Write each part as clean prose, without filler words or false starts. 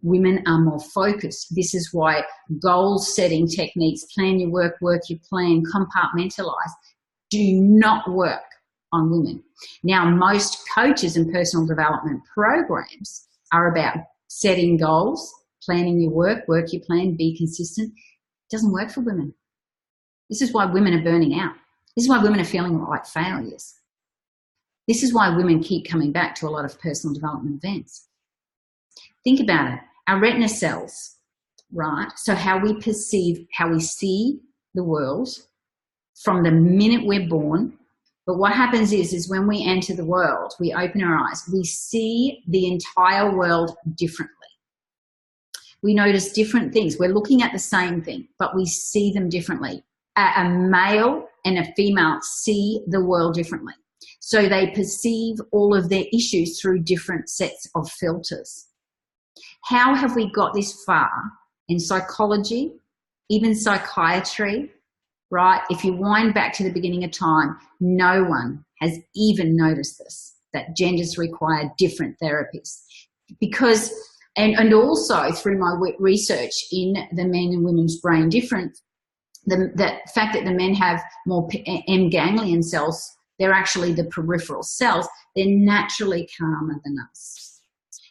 Women are more focused. This is why goal-setting techniques, plan your work, work your plan, compartmentalize, do not work on women. Now, most coaches and personal development programs are about setting goals, planning your work, work your plan, be consistent. It doesn't work for women. This is why women are burning out. This is why women are feeling like failures. This is why women keep coming back to a lot of personal development events. Think about it. Our retina cells, right? So how we perceive, how we see the world from the minute we're born. But what happens is when we enter the world, we open our eyes, we see the entire world differently. We notice different things. We're looking at the same thing, but we see them differently. A male and a female see the world differently. So they perceive all of their issues through different sets of filters. How have we got this far in psychology, even psychiatry, right? If you wind back to the beginning of time, no one has even noticed this, that genders require different therapies. Because, and also through my research in the men and women's brain difference, the fact that the men have more M ganglion cells, they're actually the peripheral cells, they're naturally calmer than us.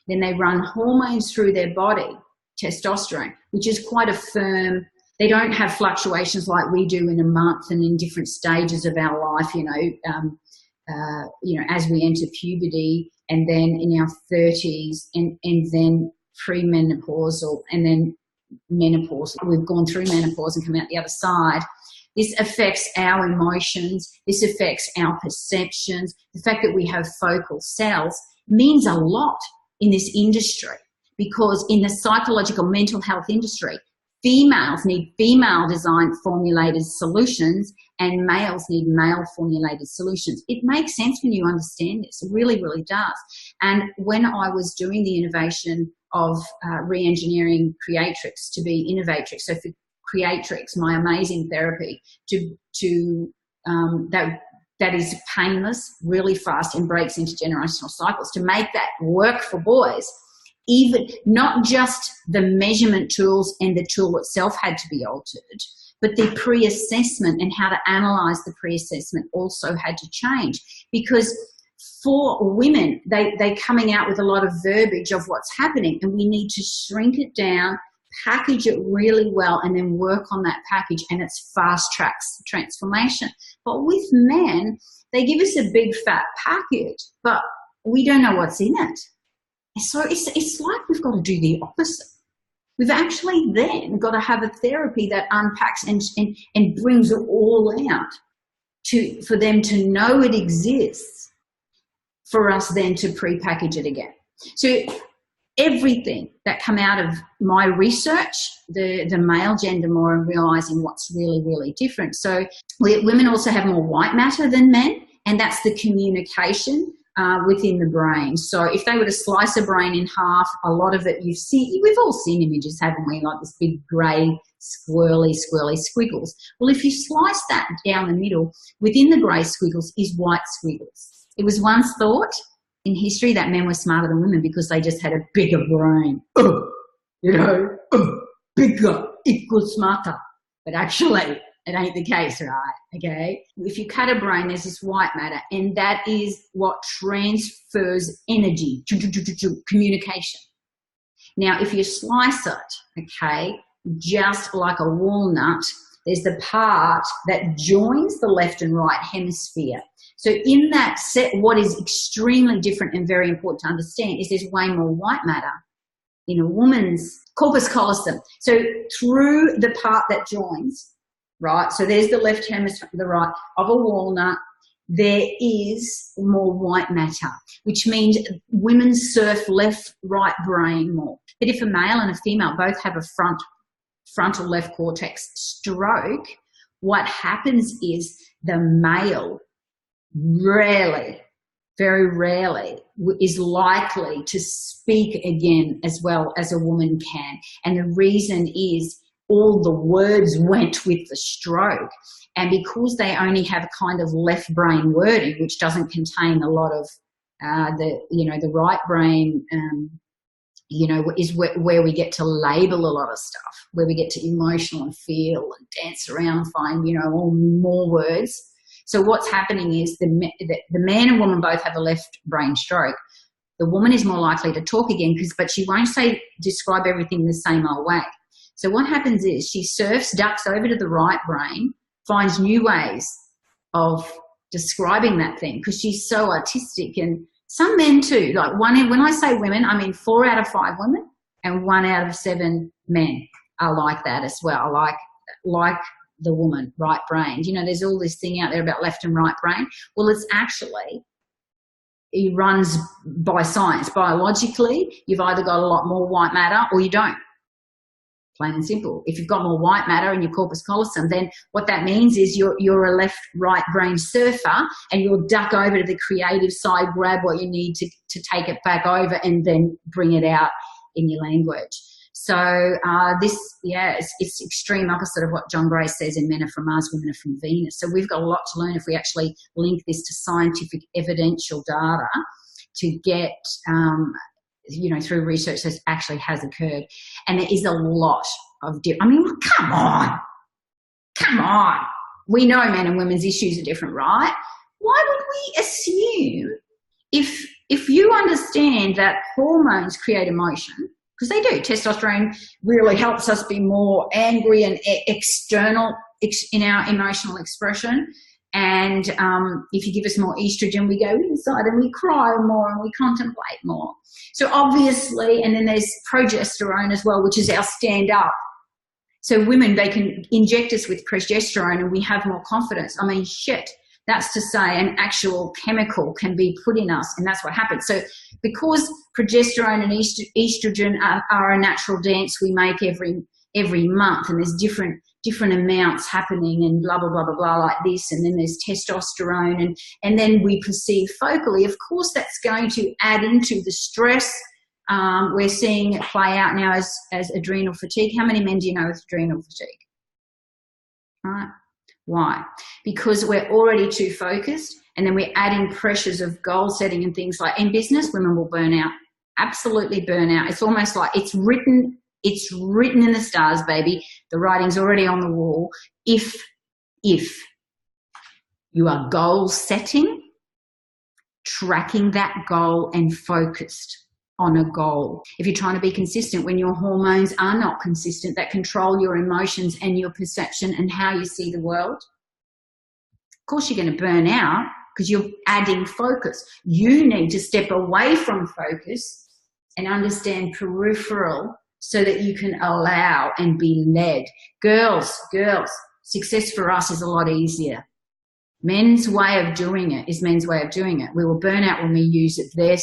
Then they run hormones through their body, testosterone, which is quite a firm, they don't have fluctuations like we do in a month and in different stages of our life, as we enter puberty and then in our 30s and then premenopausal and then menopause. We've gone through menopause and come out the other side. This affects our emotions. This affects our perceptions. The fact that we have focal cells means a lot in this industry, because in the psychological mental health industry, females need female designed formulated solutions and males need male formulated solutions. It makes sense when you understand this. It really, really does. And when I was doing the innovation of re-engineering Creatrix to be innovatrix, so for Creatrix, my amazing therapy, that is painless, really fast, and breaks into generational cycles, to make that work for boys. Even not just the measurement tools and the tool itself had to be altered, but the pre-assessment and how to analyze the pre-assessment also had to change. Because for women, they're coming out with a lot of verbiage of what's happening, and we need to shrink it down, package it really well, and then work on that package, and it's fast tracks transformation. But with men, they give us a big fat package, but we don't know what's in it. So it's like we've got to do the opposite. We've actually then got to have a therapy that unpacks and brings it all out for them to know it exists, for us then to pre-package it again. So everything that come out of my research, the male gender more, and realizing what's really, really different. So women also have more white matter than men, and that's the communication within the brain. So if they were to slice a brain in half, a lot of it we've all seen images, haven't we? Like this big grey, squirrely squiggles. Well, if you slice that down the middle, within the grey squiggles is white squiggles. It was once thought in history that men were smarter than women because they just had a bigger brain. Bigger equals smarter. But actually, it ain't the case, right? Okay. If you cut a brain, there's this white matter, and that is what transfers energy, communication. Now, if you slice it, okay, just like a walnut, there's the part that joins the left and right hemisphere. So in that set, what is extremely different and very important to understand is there's way more white matter in a woman's corpus callosum. So through the part that joins, right, so there's the left hemisphere, the right of a walnut, there is more white matter, which means women surf left-right brain more. But if a male and a female both have a frontal left cortex stroke, what happens is the male rarely, very rarely, is likely to speak again as well as a woman can. And the reason is all the words went with the stroke. And because they only have kind of left brain wording, which doesn't contain a lot of the right brain you know, is where we get to label a lot of stuff, where we get to emotional and feel and dance around and find, you know, all more words. So what's happening is the man and woman both have a left brain stroke. The woman is more likely to talk again, but she won't describe everything the same old way. So what happens is she surfs, ducks over to the right brain, finds new ways of describing that thing because she's so artistic. And some men too, like when I say women, I mean 4 out of 5 women and 1 out of 7 men are like that as well, like the woman, right brain. You know, there's all this thing out there about left and right brain. Well, it's actually, it runs by science. Biologically, you've either got a lot more white matter or you don't. Plain and simple. If you've got more white matter in your corpus callosum, then what that means is you're a left-right brain surfer, and you'll duck over to the creative side, grab what you need to take it back over, and then bring it out in your language. So it's extreme opposite of what John Gray says in Men Are From Mars, Women Are From Venus. So we've got a lot to learn if we actually link this to scientific evidential data to get you know, through research that actually has occurred. And there is a lot of, I mean, come on. We know men and women's issues are different, right? Why would we assume if you understand that hormones create emotion, because they do, testosterone really helps us be more angry and external in our emotional expression. And if you give us more estrogen, we go inside and we cry more and we contemplate more. So obviously, and then there's progesterone as well, which is our stand up. So women, they can inject us with progesterone and we have more confidence. I mean, shit, that's to say an actual chemical can be put in us, and that's what happens. So because progesterone and estrogen are a natural dance we make every month, and there's different amounts happening and blah, blah, blah, blah, blah, like this, and then there's testosterone, and then we perceive focally. Of course, that's going to add into the stress. We're seeing it play out now as adrenal fatigue. How many men do you know with adrenal fatigue? Right? Why? Because we're already too focused, and then we're adding pressures of goal setting and things like in business, women will burn out, absolutely burn out. It's almost like it's written in the stars, baby. The writing's already on the wall. If you are goal setting, tracking that goal and focused on a goal. If you're trying to be consistent when your hormones are not consistent, that control your emotions and your perception and how you see the world, of course you're going to burn out because you're adding focus. You need to step away from focus and understand peripheral so that you can allow and be led. Girls, success for us is a lot easier. Men's way of doing it is men's way of doing it. We will burn out when we use their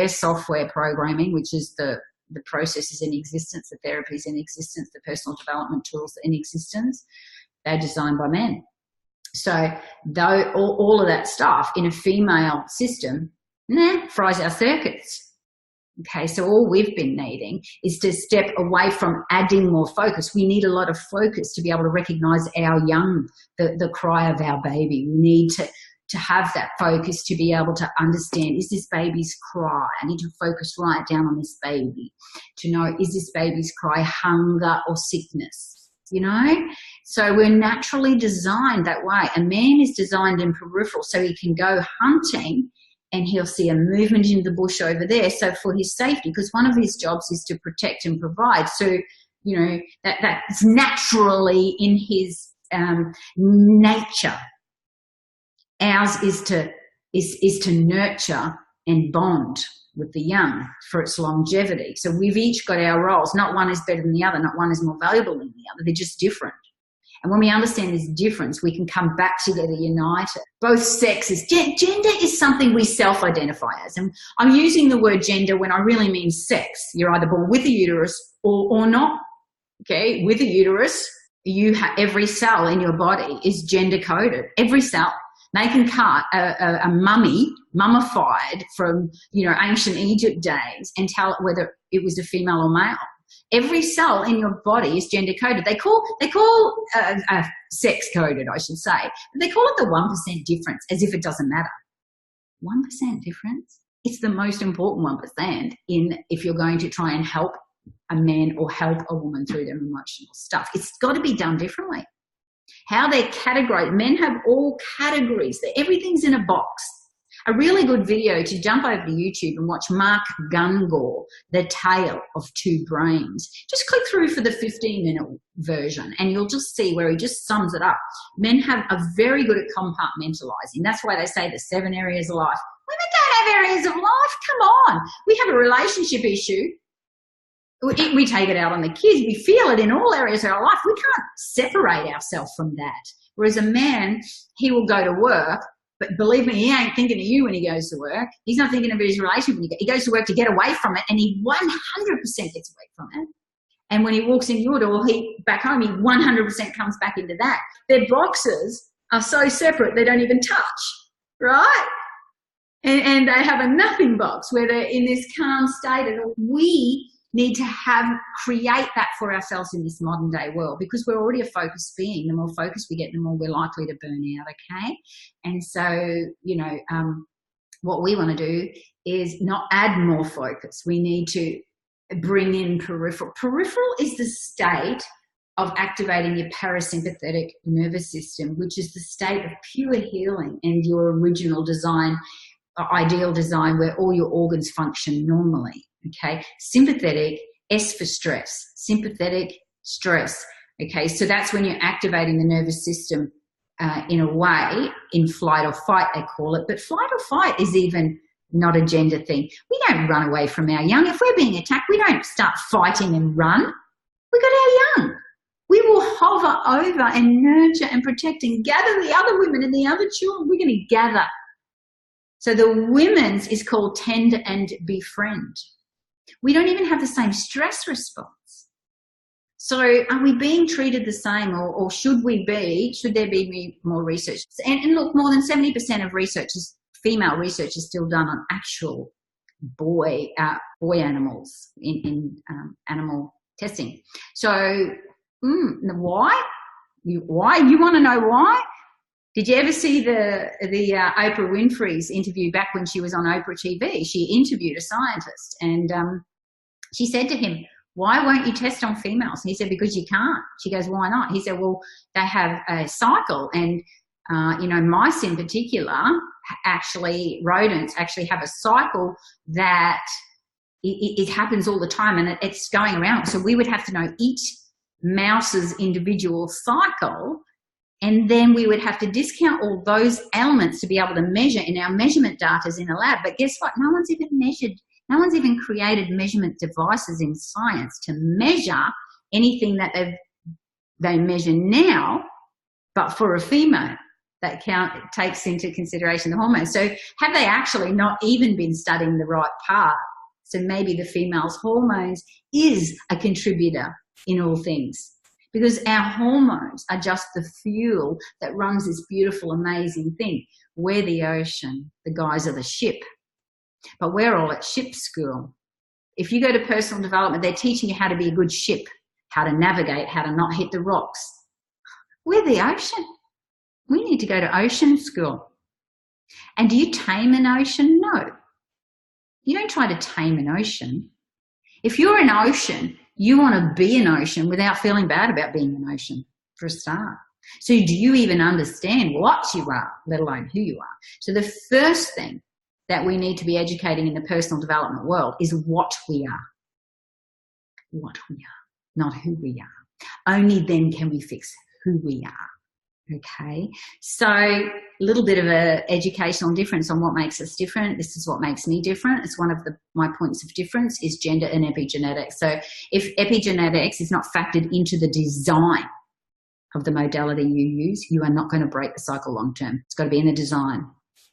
software programming, which is the processes in existence, the therapies in existence, the personal development tools in existence. They're designed by men. So though all of that stuff in a female system, fries our circuits. Okay, so all we've been needing is to step away from adding more focus. We need a lot of focus to be able to recognize our young, the cry of our baby. We need to have that focus to be able to understand, is this baby's cry? I need to focus right down on this baby to know, is this baby's cry hunger or sickness? You know? So we're naturally designed that way. A man is designed in peripheral so he can go hunting and he'll see a movement in the bush over there. So for his safety, because one of his jobs is to protect and provide. So, you know, that's naturally in his nature. Ours is to nurture and bond with the young for its longevity. So we've each got our roles. Not one is better than the other. Not one is more valuable than the other. They're just different. And when we understand this difference, we can come back together united. Both sexes. Gender is something we self-identify as. And I'm using the word gender when I really mean sex. You're either born with a uterus or not. Okay, with a uterus, every cell in your body is gender coded. Every cell. They can cut a mummy, mummified from, you know, ancient Egypt days and tell it whether it was a female or male. Every cell in your body is gender coded. They call sex coded, I should say. But they call it the 1% difference, as if it doesn't matter. 1% difference? it's the most important 1% if you're going to try and help a man or help a woman through their emotional stuff. It's got to be done differently. How they're categorized. Men have all categories. Everything's in a box. A really good video to jump over to YouTube and watch Mark Gungor, The Tale of Two Brains. Just click through for the 15-minute version and you'll just see where he just sums it up. Men are very good at compartmentalizing. That's why they say the 7 areas of life. Women don't have areas of life. Come on. We have a relationship issue. We take it out on the kids. We feel it in all areas of our life. We can't separate ourselves from that. Whereas a man, he will go to work, but believe me, he ain't thinking of you when he goes to work. He's not thinking of his relationship when he goes to work to get away from it, and he 100% gets away from it. And when he walks in your door, back home, he 100% comes back into that. Their boxes are so separate they don't even touch, right? And they have a nothing box where they're in this calm state. And we need to create that for ourselves in this modern day world, because we're already a focused being. The more focused we get, the more we're likely to burn out, okay? And so, what we want to do is not add more focus. We need to bring in peripheral. Peripheral is the state of activating your parasympathetic nervous system, which is the state of pure healing and your original design, ideal design, where all your organs function normally. Okay, sympathetic, S for stress, sympathetic stress. Okay, so that's when you're activating the nervous system in a way, in flight or fight, they call it. But flight or fight is even not a gender thing. We don't run away from our young. If we're being attacked, we don't start fighting and run. We got our young. We will hover over and nurture and protect and gather the other women and the other children. We're going to gather. So the women's is called tend and befriend. We don't even have the same stress response. So are we being treated the same, or should there be more research? And look, more than 70% of female research is still done on actual boy animals in animal testing. So why? You want to know why? Did you ever see the Oprah Winfrey's interview back when she was on Oprah TV? She interviewed a scientist, and she said to him, "Why won't you test on females?" And he said, "Because you can't." She goes, "Why not?" He said, "Well, they have a cycle, and mice in particular, rodents actually have a cycle that it happens all the time, and it's going around. So we would have to know each mouse's individual cycle." And then we would have to discount all those elements to be able to measure in our measurement data in a lab. But guess what? No one's even measured. No one's even created measurement devices in science to measure anything that they measure now, but for a female that takes into consideration the hormones. So have they actually not even been studying the right part? So maybe the female's hormones is a contributor in all things. Because our hormones are just the fuel that runs this beautiful, amazing thing. We're the ocean, the guys are the ship. But we're all at ship school. If you go to personal development, they're teaching you how to be a good ship, how to navigate, how to not hit the rocks. We're the ocean. We need to go to ocean school. And do you tame an ocean? No. You don't try to tame an ocean. If you're an ocean, you want to be an ocean without feeling bad about being an ocean, for a start. So do you even understand what you are, let alone who you are? So the first thing that we need to be educating in the personal development world is what we are. What we are, not who we are. Only then can we fix who we are. Okay, so a little bit of an educational difference on what makes us different. This is what makes me different. It's one of my points of difference is gender and epigenetics. So if epigenetics is not factored into the design of the modality you use, you are not going to break the cycle long term. It's got to be in the design.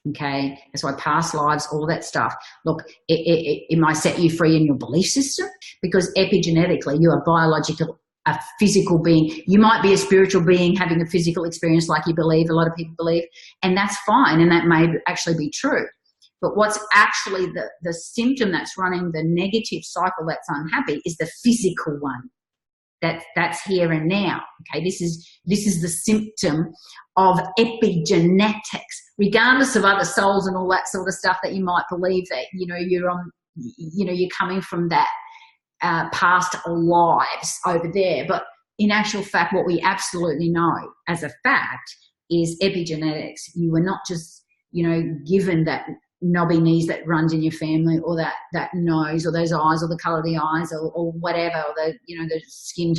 Okay, that's why past lives, all that stuff. Look, it might set you free in your belief system, because epigenetically you are a physical being. You might be a spiritual being having a physical experience like you believe, a lot of people believe, and that's fine, and that may actually be true. But what's actually the symptom that's running the negative cycle that's unhappy is the physical one. That's here and now. Okay, this is the symptom of epigenetics, regardless of other souls and all that sort of stuff that you might believe that you're coming from that past lives over there. But in actual fact, what we absolutely know as a fact is epigenetics. You were not just given that knobby knees that runs in your family, or that nose, or those eyes, or the colour of the eyes, or whatever, or the skin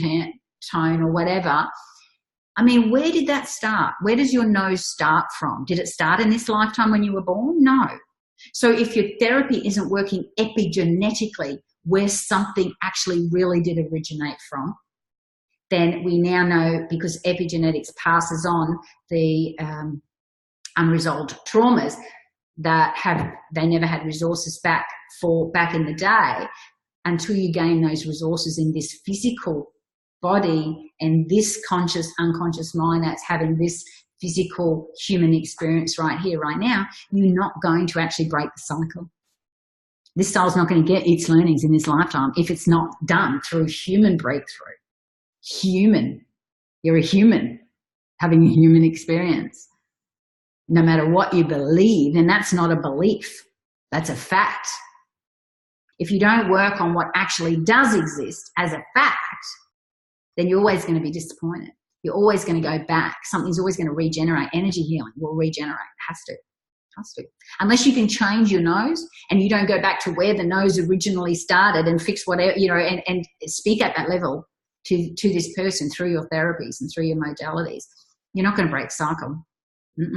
tone or whatever. I mean, where did that start? Where does your nose start from? Did it start in this lifetime when you were born? No. So if your therapy isn't working epigenetically, where something actually really did originate from, then we now know, because epigenetics passes on the unresolved traumas that they never had resources back in the day, until you gain those resources in this physical body and this conscious, unconscious mind that's having this physical human experience right here, right now, you're not going to actually break the cycle. This soul's not going to get its learnings in this lifetime if it's not done through human breakthrough. Human. You're a human having a human experience. No matter what you believe, and that's not a belief, that's a fact. If you don't work on what actually does exist as a fact, then you're always going to be disappointed. You're always going to go back. Something's always going to regenerate. Energy healing will regenerate. It has to. Unless you can change your nose and you don't go back to where the nose originally started and fix whatever, and speak at that level to this person through your therapies and through your modalities, you're not going to break cycle. You,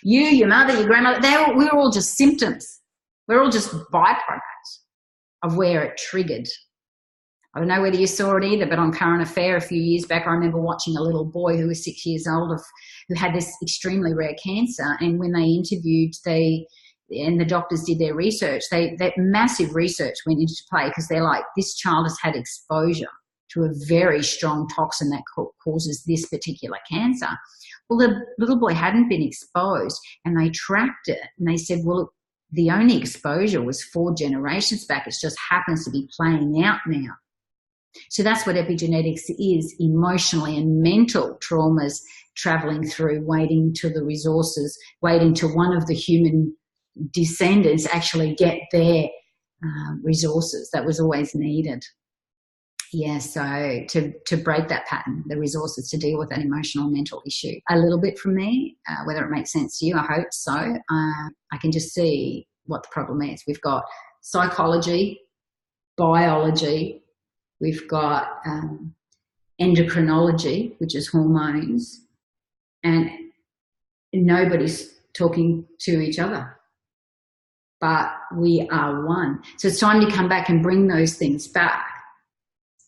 your mother, your grandmother, we're all just symptoms. We're all just byproducts of where it triggered. I don't know whether you saw it either, but on Current Affair a few years back, I remember watching a little boy who was 6 years old who had this extremely rare cancer. And when they interviewed, and the doctors did their research, that massive research went into play, because they're like, this child has had exposure to a very strong toxin that causes this particular cancer. Well, the little boy hadn't been exposed, and they tracked it, and they said, well, the only exposure was 4 generations back. It just happens to be playing out now. So that's what epigenetics is: emotionally and mental traumas traveling through, waiting to the resources, waiting to one of the human descendants actually get their resources that was always needed. Yeah, so to break that pattern, the resources to deal with that emotional and mental issue. A little bit from me, whether it makes sense to you, I hope so. I can just see what the problem is. We've got psychology, biology, we've got endocrinology, which is hormones, and nobody's talking to each other. But we are one. So it's time to come back and bring those things back.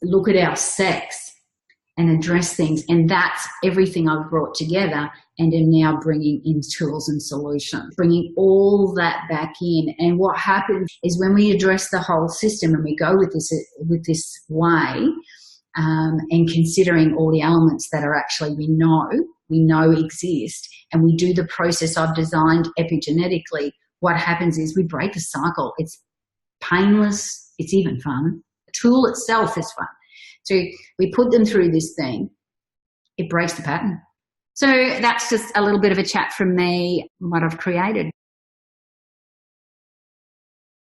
Look at our sex and address things. And that's everything I've brought together and am now bringing in tools and solutions, bringing all that back in. And what happens is when we address the whole system and we go with this way, and considering all the elements that are actually we know exist, and we do the process I've designed epigenetically, what happens is we break the cycle. It's painless. It's even fun. The tool itself is fun. So we put them through this thing. It breaks the pattern. So that's just a little bit of a chat from me, what I've created.